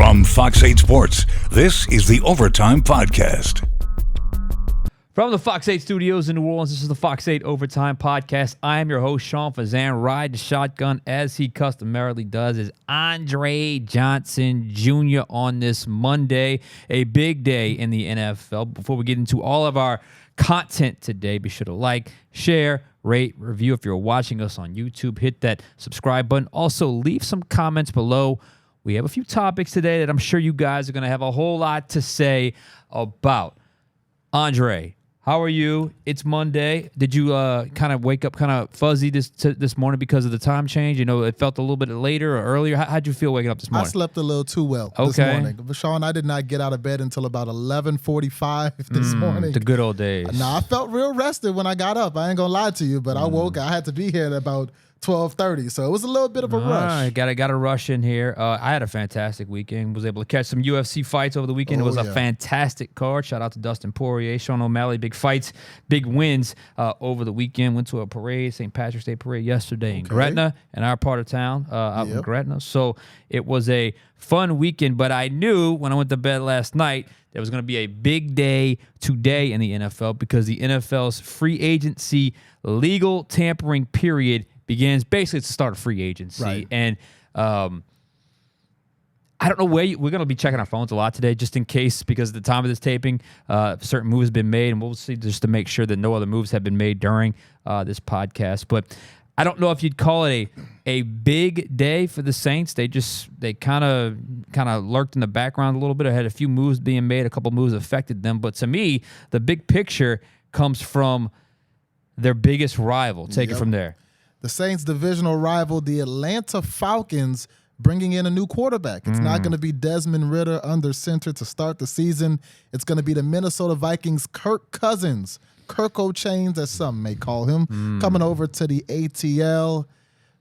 From Fox 8 Sports, this is the Overtime Podcast. From the Fox 8 studios in New Orleans, this is the Fox 8 Overtime Podcast. I am your host, Sean Fazende. Ride the shotgun, as he customarily does, is Andre Johnson Jr. on this Monday, a big day in the NFL. Before we get into all of our content today, be sure to like, share, rate, review. If you're watching us on YouTube, hit that subscribe button. Also, leave some comments below. We have a few topics today that I'm sure you guys are going to have a whole lot to say about. Andre, how are you? It's Monday. Did you kind of wake up kind of fuzzy this morning because of the time change? You know, it felt a little bit later or earlier. How'd you feel waking up this morning? I slept a little too well this morning. But Sean, I did not get out of bed until about 11:45 this morning. The good old days. No, I felt real rested when I got up. I ain't going to lie to you, but I woke. I had to be here at about 12:30, so it was a little bit of a rush. Got to rush in here. I had a fantastic weekend. Was able to catch some UFC fights over the weekend. It was a fantastic card. Shout out to Dustin Poirier, Sean O'Malley. Big fights, big wins over the weekend. Went to a parade, St. Patrick's Day parade yesterday in Gretna, in our part of town, out in Gretna. So it was a fun weekend, but I knew when I went to bed last night there was going to be a big day today in the NFL because the NFL's free agency legal tampering period begins. Basically, it's the start of free agency. Right. And I don't know where we're going to be checking our phones a lot today, just in case, because at the time of this taping, certain moves have been made, and we'll see just to make sure that no other moves have been made during this podcast. But I don't know if you'd call it a big day for the Saints. They kind of lurked in the background a little bit. I had a few moves being made, a couple moves affected them. But to me, the big picture comes from their biggest rival. Take it from there. The Saints' divisional rival, the Atlanta Falcons, bringing in a new quarterback. It's not going to be Desmond Ridder under center to start the season. It's going to be the Minnesota Vikings' Kirk Cousins, Kirk O'Chains, as some may call him, coming over to the ATL.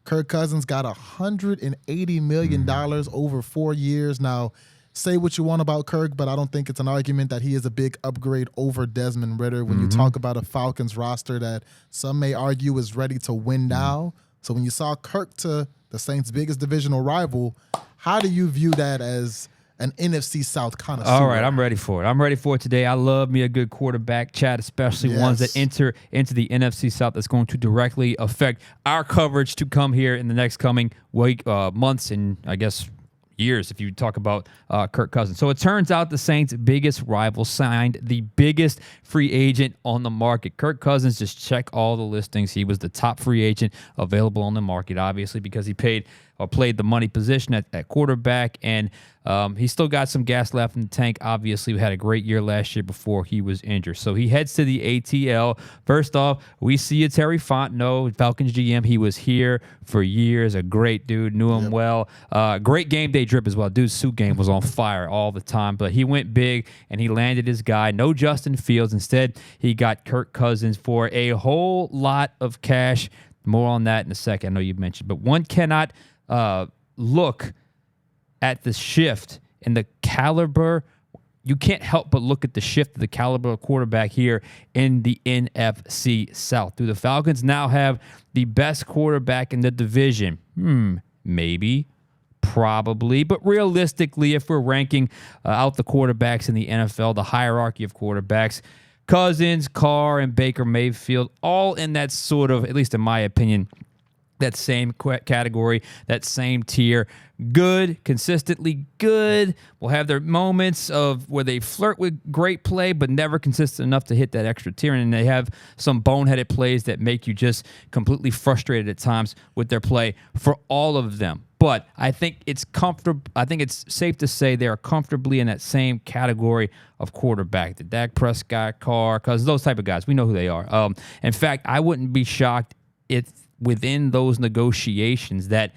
Kirk Cousins got $180 million over 4 years. Now, say what you want about Kirk, but I don't think it's an argument that he is a big upgrade over Desmond Ridder. When you talk about a Falcons roster that some may argue is ready to win now. So when you saw Kirk to the Saints' biggest divisional rival, how do you view that as an NFC South connoisseur? All right, I'm ready for it. I'm ready for it today. I love me a good quarterback chat, especially ones that enter into the NFC South that's going to directly affect our coverage to come here in the next coming week, months, and I guess years if you talk about Kirk Cousins. So it turns out the Saints' biggest rival signed the biggest free agent on the market. Kirk Cousins, just check all the listings. He was the top free agent available on the market, obviously, because he played the money position at quarterback, and he still got some gas left in the tank. Obviously, we had a great year last year before he was injured. So he heads to the ATL. First off, we see a Terry Fontenot, Falcons GM. He was here for years, a great dude, knew him well. Great game day drip as well. Dude's suit game was on fire all the time, but he went big, and he landed his guy. No Justin Fields. Instead, he got Kirk Cousins for a whole lot of cash. More on that in a second. I know you mentioned, but one cannot look at the shift in the caliber. You can't help but look at the shift of the caliber of quarterback here in the NFC South. Do the Falcons now have the best quarterback in the division? Maybe, probably, but realistically, if we're ranking out the quarterbacks in the NFL, the hierarchy of quarterbacks, Cousins, Carr, and Baker Mayfield, all in that sort of, at least in my opinion, that same category, that same tier. Good, consistently good. Will have their moments of where they flirt with great play, but never consistent enough to hit that extra tier. And they have some boneheaded plays that make you just completely frustrated at times with their play for all of them. But I think it's comfortable. I think it's safe to say they are comfortably in that same category of quarterback. The Dak Prescott, Carr, because those type of guys, we know who they are. In fact, I wouldn't be shocked if within those negotiations that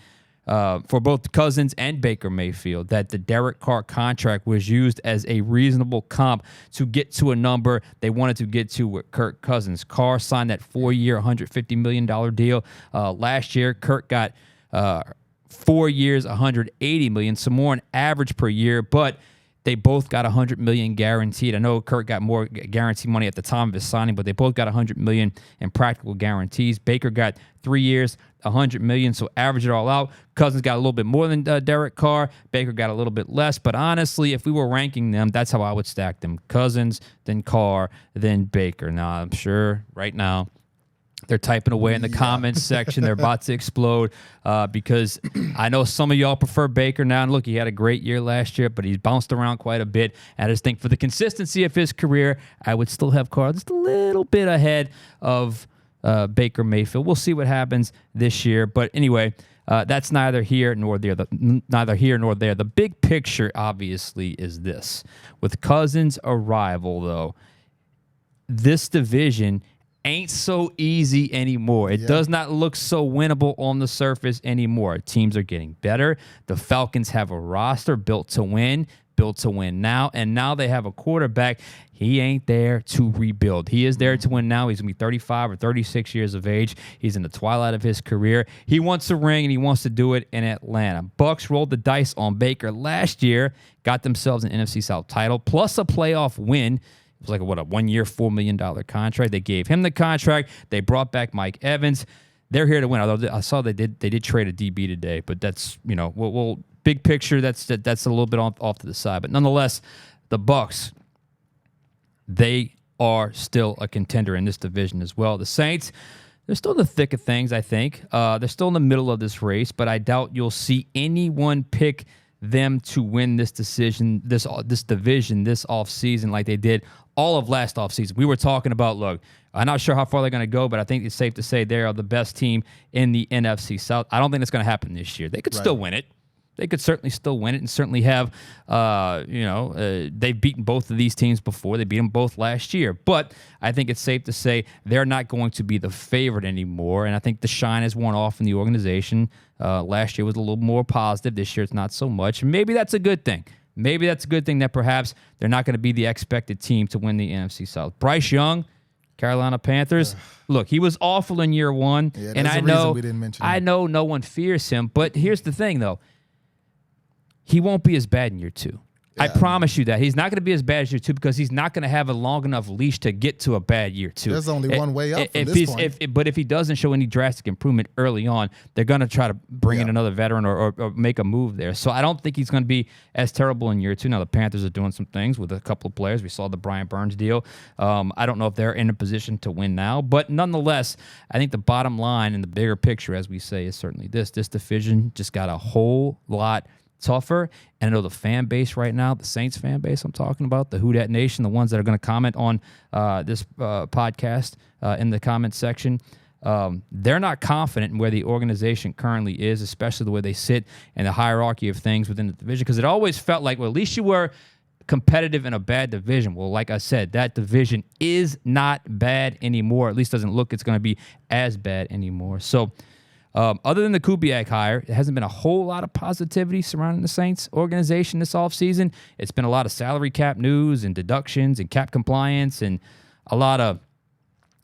for both Cousins and Baker Mayfield, that the Derek Carr contract was used as a reasonable comp to get to a number they wanted to get to with Kirk Cousins. Carr signed that 4-year, $150 million deal. Last year, Kirk got 4 years, $180 million, some more on average per year, but They both got $100 million guaranteed. I know Kirk got more guaranteed money at the time of his signing, but they both got $100 million in practical guarantees. Baker got 3 years, $100 million. So average it all out. Cousins got a little bit more than Derek Carr. Baker got a little bit less. But honestly, if we were ranking them, that's how I would stack them: Cousins, then Carr, then Baker. Now I'm sure right now they're typing away in the comments section. They're about to explode because I know some of y'all prefer Baker now. And look, he had a great year last year, but he's bounced around quite a bit. And I just think for the consistency of his career, I would still have Carr just a little bit ahead of Baker Mayfield. We'll see what happens this year. But anyway, that's neither here nor there. The big picture, obviously, is this. With Cousins' arrival, though, this division ain't so easy anymore. It does not look so winnable on the surface anymore. Teams are getting better. The Falcons have a roster built to win now, and now they have a quarterback. He ain't there to rebuild. He is there to win now. He's going to be 35 or 36 years of age. He's in the twilight of his career. He wants a ring, and he wants to do it in Atlanta. Bucs rolled the dice on Baker last year, got themselves an NFC South title, plus a playoff win. It was like, a 1 year, $4 million contract. They gave him the contract. They brought back Mike Evans. They're here to win. Although I saw they did trade a DB today, but that's, we'll big picture, that's a little bit off to the side. But nonetheless, the Bucs, they are still a contender in this division as well. The Saints, they're still in the thick of things, I think. They're still in the middle of this race, but I doubt you'll see anyone pick them to win this division this offseason like they did all of last offseason. We were talking about, look, I'm not sure how far they're going to go, but I think it's safe to say they are the best team in the NFC South. I don't think it's going to happen this year. They could still win it. They could certainly still win it and certainly have, they've beaten both of these teams before. They beat them both last year. But I think it's safe to say they're not going to be the favorite anymore. And I think the shine has worn off in the organization. Last year was a little more positive. This year it's not so much. And maybe that's a good thing. Maybe that's a good thing that perhaps they're not going to be the expected team to win the NFC South. Bryce Young, Carolina Panthers. Look, he was awful in year one. Yeah, and I know no one fears him. But here's the thing, though. He won't be as bad in year two. I promise you that. He's not going to be as bad as year two because he's not going to have a long enough leash to get to a bad year two. There's only one way up from this point. But if he doesn't show any drastic improvement early on, they're going to try to bring in another veteran or make a move there. So I don't think he's going to be as terrible in year two. Now, the Panthers are doing some things with a couple of players. We saw the Brian Burns deal. I don't know if they're in a position to win now. But nonetheless, I think the bottom line and the bigger picture, as we say, is certainly this. This division just got a whole lot tougher. And I know the fan base right now, the Saints fan base I'm talking about, the Who Dat Nation, the ones that are going to comment on this podcast in the comment section, they're not confident in where the organization currently is, especially the way they sit in the hierarchy of things within the division, because it always felt like, well, at least you were competitive in a bad division. Well, like I said, that division is not bad anymore. At least doesn't look it's going to be as bad anymore. So other than the Kubiak hire, there hasn't been a whole lot of positivity surrounding the Saints organization this offseason. It's been a lot of salary cap news and deductions and cap compliance and a lot of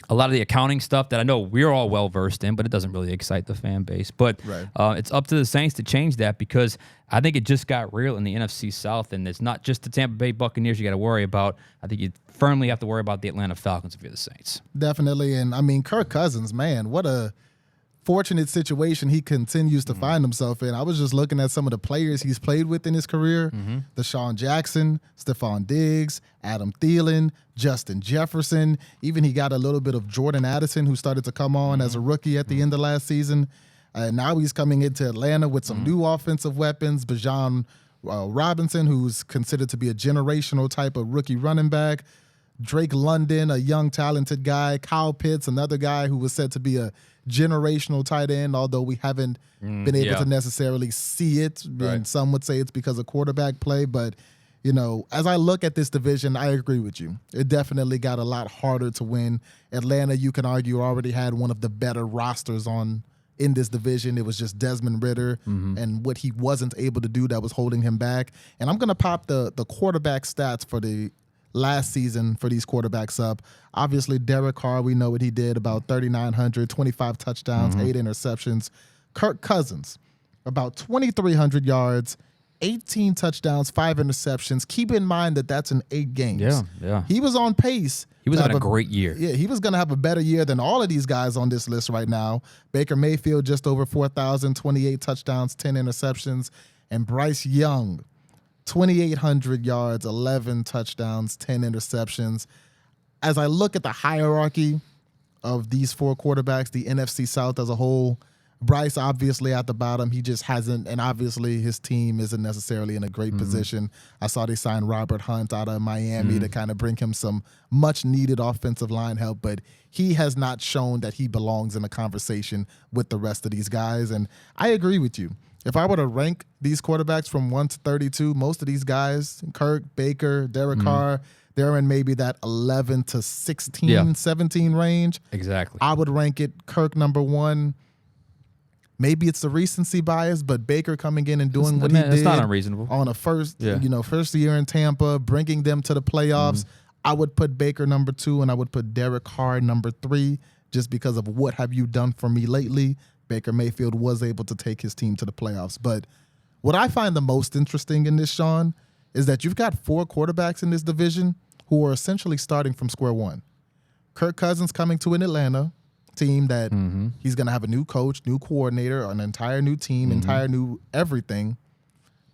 the accounting stuff that I know we're all well versed in, but it doesn't really excite the fan base. But it's up to the Saints to change that, because I think it just got real in the NFC South, and it's not just the Tampa Bay Buccaneers you got to worry about. I think you firmly have to worry about the Atlanta Falcons if you're the Saints. Definitely, and I mean, Kirk Cousins, man, what a fortunate situation he continues to find himself in. I was just looking at some of the players he's played with in his career. Deshaun Jackson, Stephon Diggs, Adam Thielen, Justin Jefferson. Even he got a little bit of Jordan Addison, who started to come on as a rookie at the end of last season. Now he's coming into Atlanta with some new offensive weapons. Bijan Robinson, who's considered to be a generational type of rookie running back. Drake London, a young, talented guy. Kyle Pitts, another guy who was said to be a generational tight end, although we haven't been able to necessarily see it. Right. And some would say it's because of quarterback play. But, as I look at this division, I agree with you. It definitely got a lot harder to win. Atlanta, you can argue, already had one of the better rosters in this division. It was just Desmond Ridder and what he wasn't able to do that was holding him back. And I'm going to pop the quarterback stats for the last season for these quarterbacks up. Obviously, Derek Carr, we know what he did, about 3,900, 25 touchdowns, 8 interceptions. Kirk Cousins, about 2,300 yards, 18 touchdowns, 5 interceptions. Keep in mind that that's in 8 games. Yeah. He was on pace. He was having a great year. Yeah, he was going to have a better year than all of these guys on this list right now. Baker Mayfield just over 4,000, 28 touchdowns, 10 interceptions. And Bryce Young, 2,800 yards, 11 touchdowns, 10 interceptions. As I look at the hierarchy of these 4 quarterbacks, the NFC South as a whole, Bryce obviously at the bottom. He just hasn't, and obviously his team isn't necessarily in a great position. I saw they signed Robert Hunt out of Miami to kind of bring him some much-needed offensive line help, but he has not shown that he belongs in a conversation with the rest of these guys, and I agree with you. If I were to rank these quarterbacks from 1 to 32, most of these guys, Kirk, Baker, Derek Carr, they're in maybe that 11 to 16, 17 range. Exactly. I would rank it Kirk number 1. Maybe it's the recency bias, but Baker coming in and doing what he did. It's not unreasonable. On a first year in Tampa, bringing them to the playoffs. I would put Baker number 2, and I would put Derek Carr number 3, just because of what have you done for me lately. Baker Mayfield was able to take his team to the playoffs. But what I find the most interesting in this, Sean, is that you've got 4 quarterbacks in this division who are essentially starting from square one. Kirk Cousins coming to an Atlanta team that he's going to have a new coach, new coordinator, an entire new team, entire new everything.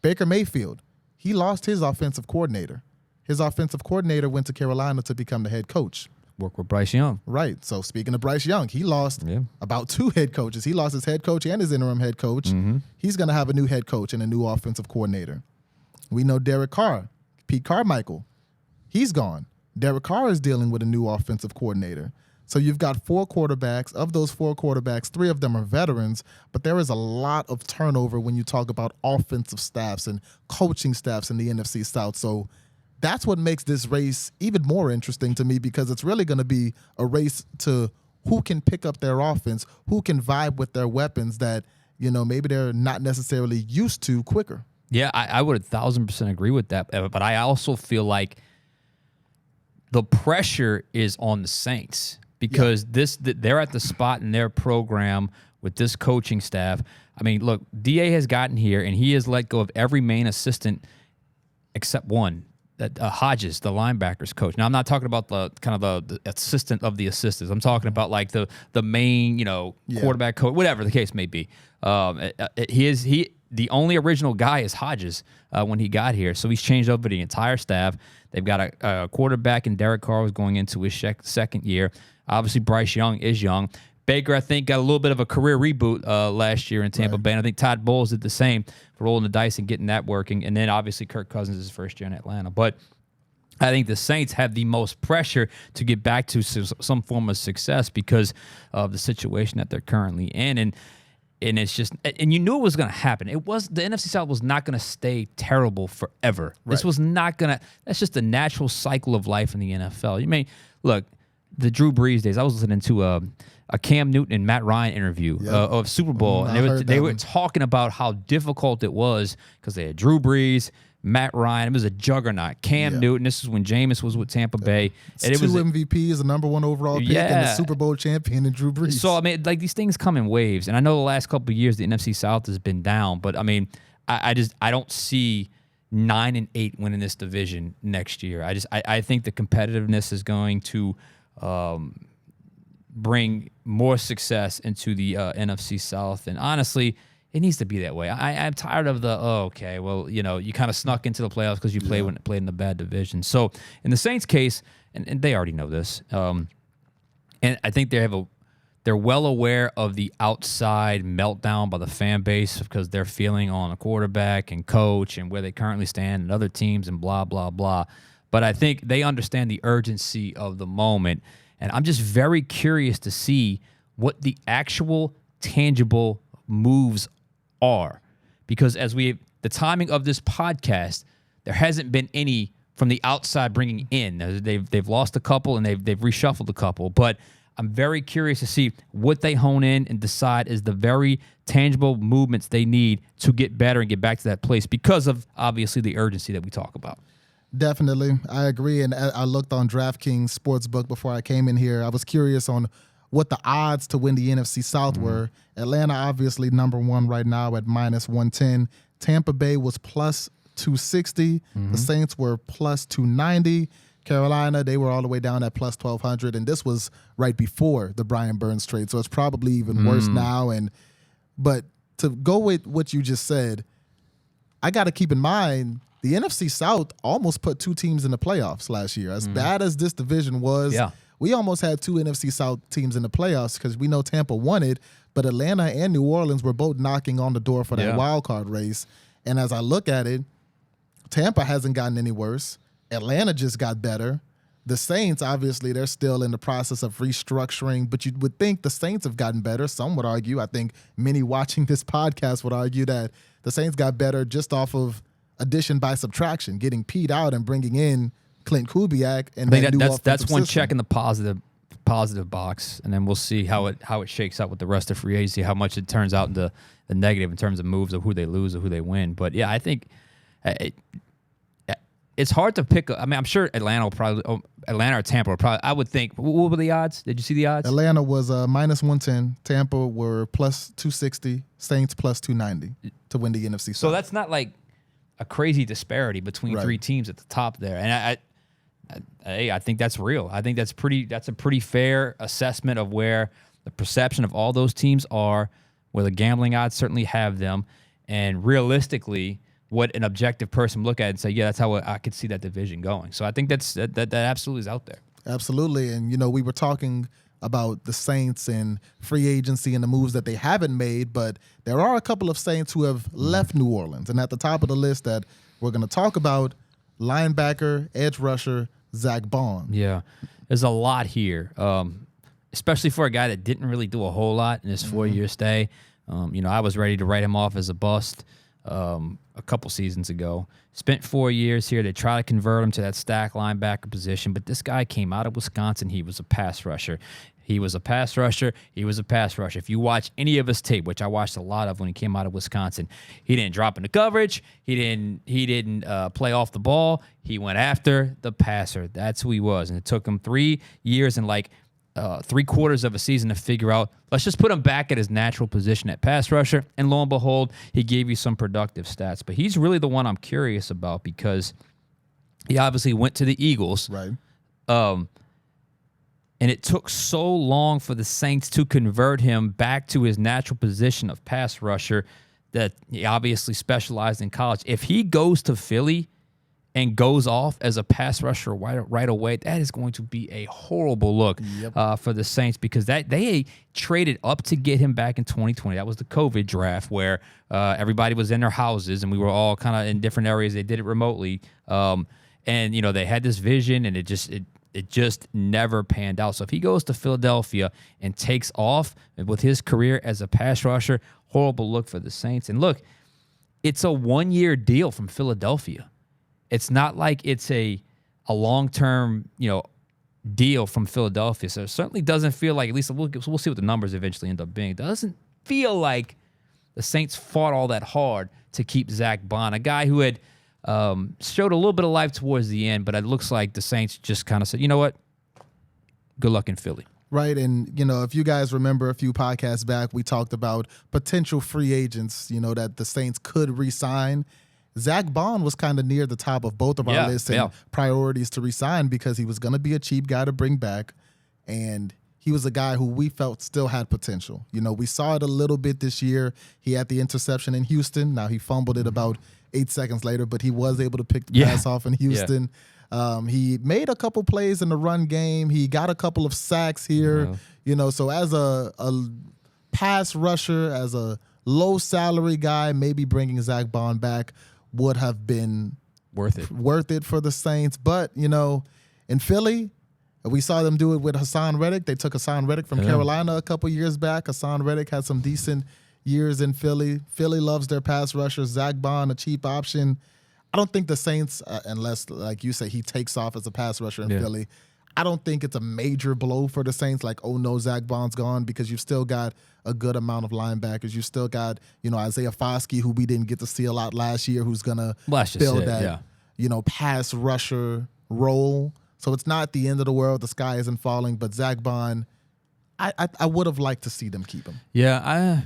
Baker Mayfield, he lost his offensive coordinator. His offensive coordinator went to Carolina to become the head coach. Work with Bryce Young. Right. So speaking of Bryce Young, he lost about 2 head coaches. He lost his head coach and his interim head coach. He's going to have a new head coach and a new offensive coordinator. We know Derek Carr, Pete Carmichael, he's gone. Derek Carr is dealing with a new offensive coordinator. So you've got 4 quarterbacks. Of those 4 quarterbacks, 3 of them are veterans, but there is a lot of turnover when you talk about offensive staffs and coaching staffs in the NFC South. So that's what makes this race even more interesting to me, because it's really going to be a race to who can pick up their offense, who can vibe with their weapons that, maybe they're not necessarily used to quicker. Yeah, I would 1,000% agree with that. But I also feel like the pressure is on the Saints, because they're at the spot in their program with this coaching staff. I mean, look, DA has gotten here, and he has let go of every main assistant except one, Hodges, the linebackers coach. Now, I'm not talking about the assistant of the assistants. I'm talking about like the main, quarterback coach, whatever the case may be. The only original guy is Hodges when he got here. So he's changed over the entire staff. They've got a quarterback, and Derek Carr was going into his second year. Obviously, Bryce Young is young. Baker, I think, got a little bit of a career reboot last year in Tampa Bay. And I think Todd Bowles did the same for rolling the dice and getting that working. And then, obviously, Kirk Cousins is his first year in Atlanta. But I think the Saints have the most pressure to get back to some form of success because of the situation that they're currently in. And it's just, and you knew it was going to happen. The NFC South was not going to stay terrible forever. Right. This was not going to, that's just the natural cycle of life in the NFL. You may, look, the Drew Brees days, I was listening to a Cam Newton and Matt Ryan interview of Super Bowl, and they were talking about how difficult it was because they had Drew Brees, Matt Ryan. It was a juggernaut. Cam Newton. This is when Jameis was with Tampa Bay. And it was 2 MVPs, the number 1 overall pick, and the Super Bowl champion in Drew Brees. So I mean, like, these things come in waves, and I know the last couple of years the NFC South has been down, but I mean, I don't see 9-8 winning this division next year. I think the competitiveness is going to bring more success into the NFC South, and honestly, it needs to be that way. I'm tired of you kind of snuck into the playoffs because you played in the bad division. So in the Saints' case, and they already know this, and I think they're well aware of the outside meltdown by the fan base because they're feeling on the quarterback and coach and where they currently stand and other teams and blah, blah, blah. But I think they understand the urgency of the moment. And I'm just very curious to see what the actual tangible moves are. Because the timing of this podcast, there hasn't been any from the outside bringing in. They've lost a couple and they've reshuffled a couple. But I'm very curious to see what they hone in and decide is the very tangible movements they need to get better and get back to that place because of, obviously, the urgency that we talk about. Definitely. I agree. And I looked on DraftKings Sportsbook before I came in here. I was curious on what the odds to win the NFC South were. Atlanta obviously number one right now at -110. Tampa Bay was plus 260. The Saints were plus 290. Carolina, they were all the way down at plus 1,200, and this was right before the Brian Burns trade, so it's probably even worse now. But to go with what you just said, I got to keep in mind the NFC South almost put two teams in the playoffs last year. As bad as this division was, we almost had two NFC South teams in the playoffs because we know Tampa won it, but Atlanta and New Orleans were both knocking on the door for that wild card race. And as I look at it, Tampa hasn't gotten any worse. Atlanta just got better. The Saints, obviously, they're still in the process of restructuring, but you would think the Saints have gotten better. Some would argue, I think many watching this podcast would argue that the Saints got better just off of addition by subtraction, getting Pete out and bringing in Clint Kubiak. And I think that's one check in the positive box, and then we'll see how it shakes out with the rest of free agency, how much it turns out into the negative in terms of moves of who they lose or who they win. But yeah, I think it's hard to pick. I mean, I'm sure Atlanta or Tampa will probably. I would think. What were the odds? Did you see the odds? Atlanta was -110. Tampa were plus 260. Saints plus 290 to win the NFC South. So that's not like a crazy disparity between three teams at the top there. And I think that's real. I think that's a pretty fair assessment of where the perception of all those teams are, where the gambling odds certainly have them, and realistically, what an objective person look at and say, yeah, that's how I could see that division going. So I think that absolutely is out there. Absolutely. And, we were talking about the Saints and free agency and the moves that they haven't made, but there are a couple of Saints who have left New Orleans. And at the top of the list that we're going to talk about, linebacker, edge rusher, Zack Baun. Yeah, there's a lot here, especially for a guy that didn't really do a whole lot in his 4-year stay. I was ready to write him off as a bust a couple seasons ago. Spent 4 years here. They try to convert him to that stack linebacker position, but this guy came out of Wisconsin. He was a pass rusher. If you watch any of his tape, which I watched a lot of when he came out of Wisconsin, he didn't drop into coverage. He didn't play off the ball. He went after the passer. That's who he was. And it took him 3 years and 3/4 of a season to figure out, let's just put him back at his natural position at pass rusher. And lo and behold, he gave you some productive stats. But he's really the one I'm curious about because he obviously went to the Eagles. Right. And it took so long for the Saints to convert him back to his natural position of pass rusher that he obviously specialized in college. If he goes to Philly and goes off as a pass rusher right away, that is going to be a horrible look for the Saints because they traded up to get him back in 2020. That was the COVID draft where everybody was in their houses and we were all kind of in different areas. They did it remotely. And, they had this vision and it just never panned out. So if he goes to Philadelphia and takes off with his career as a pass rusher, horrible look for the Saints. And look, it's a 1-year deal from Philadelphia. It's not like it's a long-term, deal from Philadelphia. So it certainly doesn't feel like, at least we'll see what the numbers eventually end up being. It doesn't feel like the Saints fought all that hard to keep Zack Baun, a guy who had showed a little bit of life towards the end, but it looks like the Saints just kind of said, you know what? Good luck in Philly. Right. And, if you guys remember a few podcasts back, we talked about potential free agents, that the Saints could re-sign. Zack Baun was kind of near the top of both of our lists and priorities to re-sign because he was going to be a cheap guy to bring back, and he was a guy who we felt still had potential. We saw it a little bit this year. He had the interception in Houston. Now, he fumbled it about 8 seconds later, but he was able to pick the pass off in Houston. He made a couple plays in the run game. He got a couple of sacks here. So as a pass rusher, as a low-salary guy, maybe bringing Zack Baun back would have been worth it for the Saints. But, in Philly, we saw them do it with Hassan Reddick. They took Hassan Reddick from Carolina a couple years back. Hassan Reddick had some decent years in Philly. Philly loves their pass rushers. Zack Baun, a cheap option. I don't think the Saints, unless, like you say, he takes off as a pass rusher in Philly, I don't think it's a major blow for the Saints, like, oh no, Zack Baun's gone, because you've still got a good amount of linebackers. You've still got, Isaiah Foskey, who we didn't get to see a lot last year, who's going to fill that, pass rusher role. So it's not the end of the world. The sky isn't falling. But Zack Baun, I would have liked to see them keep him. Yeah,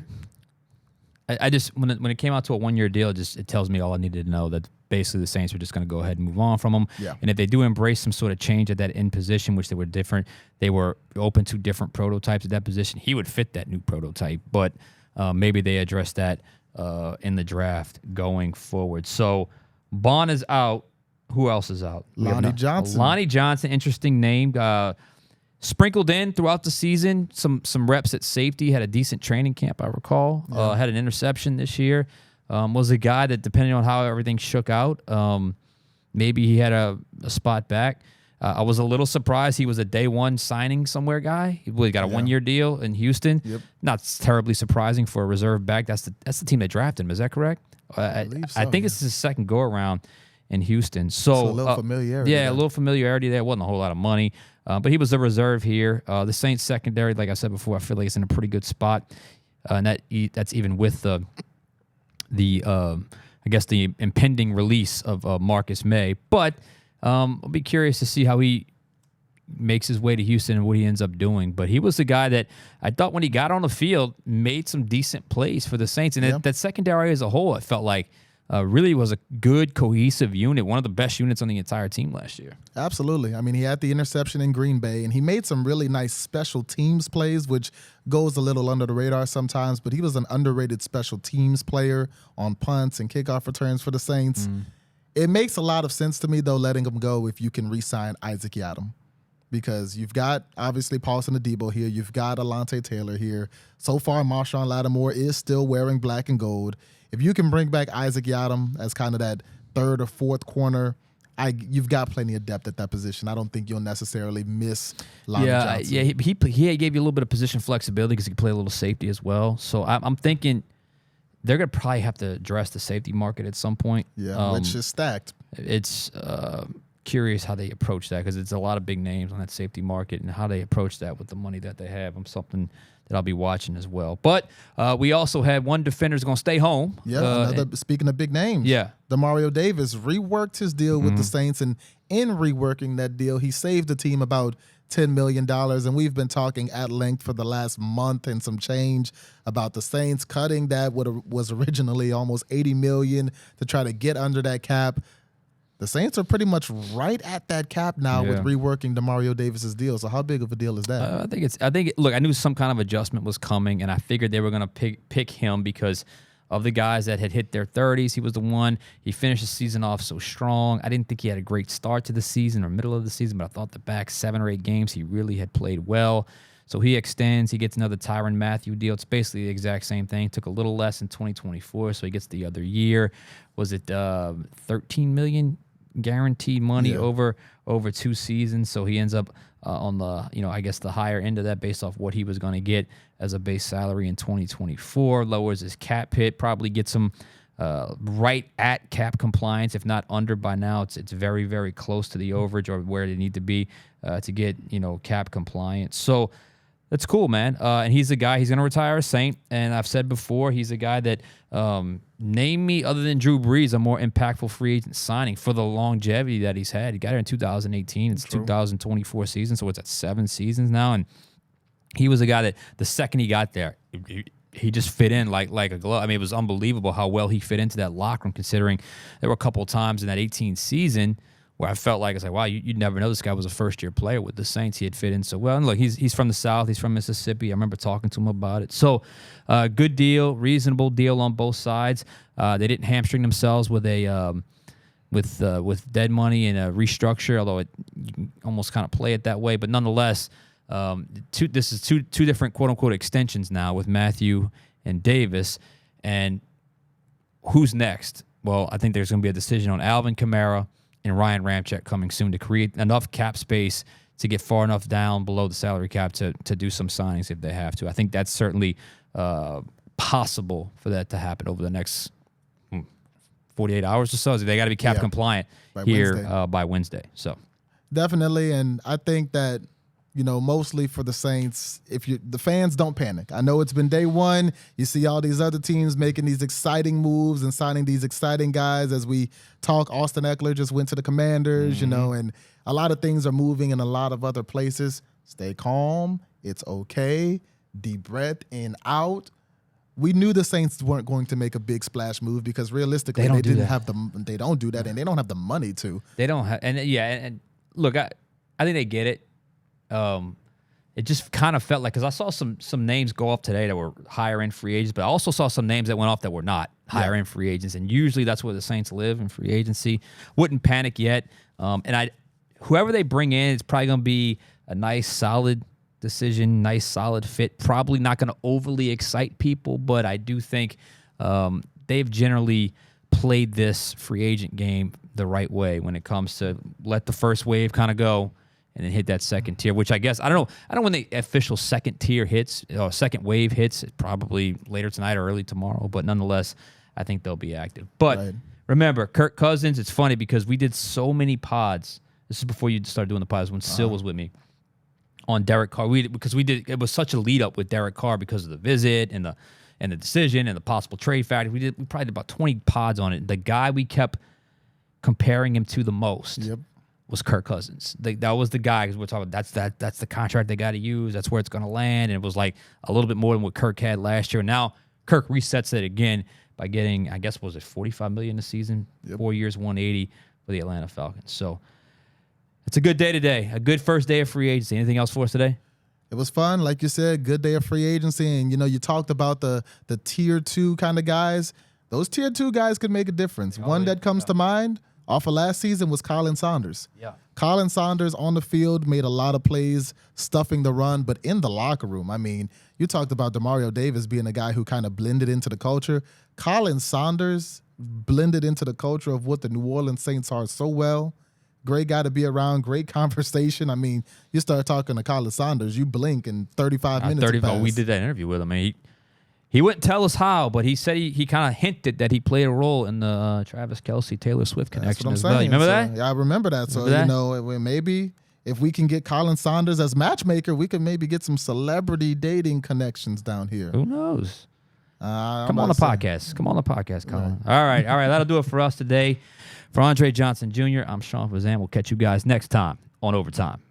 I just when it came out to a 1-year deal, it tells me all I needed to know, that basically the Saints are just going to go ahead and move on from him. Yeah. And if they do embrace some sort of change at that end position, which they were different, they were open to different prototypes at that position. He would fit that new prototype, but maybe they address that in the draft going forward. So Baun is out. Who else is out? Lonnie Johnson. Lonnie Johnson, interesting name. Sprinkled in throughout the season, some reps at safety, had a decent training camp, I recall. Yeah. Had an interception this year. Was a guy that, depending on how everything shook out, maybe he had a spot back. I was a little surprised he was a day one signing somewhere guy. He got a 1-year deal in Houston. Yep. Not terribly surprising for a reserve back. That's the team that drafted him. Is that correct? I think it's his second go around in Houston. So a little familiarity. Yeah, a little familiarity there. Wasn't a whole lot of money. But he was a reserve here. The Saints secondary, like I said before, I feel like it's in a pretty good spot. And that's even with the I guess the impending release of Marcus May. But I'll be curious to see how he makes his way to Houston and what he ends up doing. But he was the guy that I thought when he got on the field made some decent plays for the Saints. And that secondary as a whole, I felt like really was a good, cohesive unit, one of the best units on the entire team last year. Absolutely. I mean, he had the interception in Green Bay, and he made some really nice special teams plays, which goes a little under the radar sometimes, but he was an underrated special teams player on punts and kickoff returns for the Saints. It makes a lot of sense to me, though, letting him go if you can re-sign Isaac Yiadom, because you've got, obviously, Paulson Adebo here. You've got Alontae Taylor here. So far, Marshawn Lattimore is still wearing black and gold. If you can bring back Isaac Yiadom as kind of that third or fourth corner, you've got plenty of depth at that position. I don't think you'll necessarily miss Lonnie Johnson. Yeah, he gave you a little bit of position flexibility because he could play a little safety as well. So I'm thinking they're going to probably have to address the safety market at some point. Yeah, which is stacked. It's curious how they approach that, because it's a lot of big names on that safety market, and how they approach that with the money that they have. I'm something that I'll be watching as well. But we also had one defender's going to stay home. Yeah, speaking of big names. Yeah. Demario Davis reworked his deal with the Saints, and in reworking that deal, he saved the team about $10 million. And we've been talking at length for the last month and some change about the Saints cutting that what was originally almost $80 million to try to get under that cap. The Saints are pretty much right at that cap now with reworking Demario Davis's deal. So how big of a deal is that? Look, I knew some kind of adjustment was coming, and I figured they were going to pick him because of the guys that had hit their 30s. He was the one. He finished the season off so strong. I didn't think he had a great start to the season or middle of the season, but I thought the back 7 or 8 games he really had played well. So he extends. He gets another Tyrann Mathieu deal. It's basically the exact same thing. Took a little less in 2024, so he gets the other year. Was it $13 million? Guaranteed money over 2 seasons, so he ends up on the I guess the higher end of that based off what he was going to get as a base salary in 2024. Lowers his cap hit, probably gets him right at cap compliance, if not under by now. It's very, very close to the overage or where they need to be to get cap compliance. So that's cool, man. And he's a guy, he's going to retire a Saint. And I've said before, he's a guy that, name me, other than Drew Brees, a more impactful free agent signing for the longevity that he's had. He got here in 2018. It's 2024 season, so it's at 7 seasons now. And he was a guy that the second he got there, he just fit in like a glove. I mean, it was unbelievable how well he fit into that locker room, considering there were a couple of times in that 18 season where I felt like, wow, you'd never know this guy was a first-year player with the Saints. He had fit in so well. And look, he's from the South. He's from Mississippi. I remember talking to him about it. So good deal, reasonable deal on both sides. They didn't hamstring themselves with with dead money and a restructure, although you can almost kind of play it that way. But nonetheless, this is two different quote-unquote extensions now with Mathieu and Davis. And who's next? Well, I think there's going to be a decision on Alvin Kamara and Ryan Ramczyk coming soon to create enough cap space to get far enough down below the salary cap to do some signings if they have to. I think that's certainly possible for that to happen over the next 48 hours or so. They got to be cap compliant by Wednesday. So definitely, and I think that mostly for the Saints, the fans don't panic. I know it's been day one. You see all these other teams making these exciting moves and signing these exciting guys. As we talk, Austin Eckler just went to the Commanders, and a lot of things are moving in a lot of other places. Stay calm. It's okay. Deep breath in, out. We knew the Saints weren't going to make a big splash move because realistically they don't do that, and they don't have the money to. They don't have, and look, I think they get it. It just kind of felt like, because I saw some names go off today that were higher end free agents, but I also saw some names that went off that were not higher end free agents, and usually that's where the Saints live, in free agency. Wouldn't panic yet, and whoever they bring in, it's probably going to be a nice, solid decision, nice, solid fit. Probably not going to overly excite people, but I do think they've generally played this free agent game the right way when it comes to let the first wave kind of go and then hit that second tier, which I guess, I don't know when the official second tier hits, second wave hits, probably later tonight or early tomorrow, but nonetheless, I think they'll be active. But remember, Kirk Cousins, it's funny because we did so many pods. This is before you started doing the pods, when Sil was with me, on Derek Carr. It was such a lead up with Derek Carr because of the visit and the decision and the possible trade factor. We probably did about 20 pods on it. The guy we kept comparing him to the most was Kirk Cousins. That was the guy, because we're talking that's the contract they got to use. That's where it's going to land. And it was like a little bit more than what Kirk had last year. Now Kirk resets it again by getting, I guess, was it $45 million a season, 4 years, $180 for the Atlanta Falcons. So it's a good day today, a good first day of free agency. Anything else for us today? It was fun, like you said, good day of free agency. And, you talked about the tier 2 kind of guys. Those tier 2 guys could make a difference. One that comes to mind off of last season was Colin Saunders. Yeah. Colin Saunders on the field made a lot of plays, stuffing the run, but in the locker room, I mean, you talked about Demario Davis being a guy who kind of blended into the culture. Colin Saunders blended into the culture of what the New Orleans Saints are so well. Great guy to be around, great conversation. I mean, you start talking to Colin Saunders, you blink and 35 minutes pass. We did that interview with him. He wouldn't tell us how, but he said he kind of hinted that he played a role in the Travis Kelce, Taylor Swift connection as well. You remember that? Yeah, I remember that. So, maybe if we can get Colin Saunders as matchmaker, we can maybe get some celebrity dating connections down here. Who knows? Come on the podcast. Come on the podcast, Colin. All right. That'll do it for us today. For Andre Johnson Jr., I'm Sean Fazende. We'll catch you guys next time on Overtime.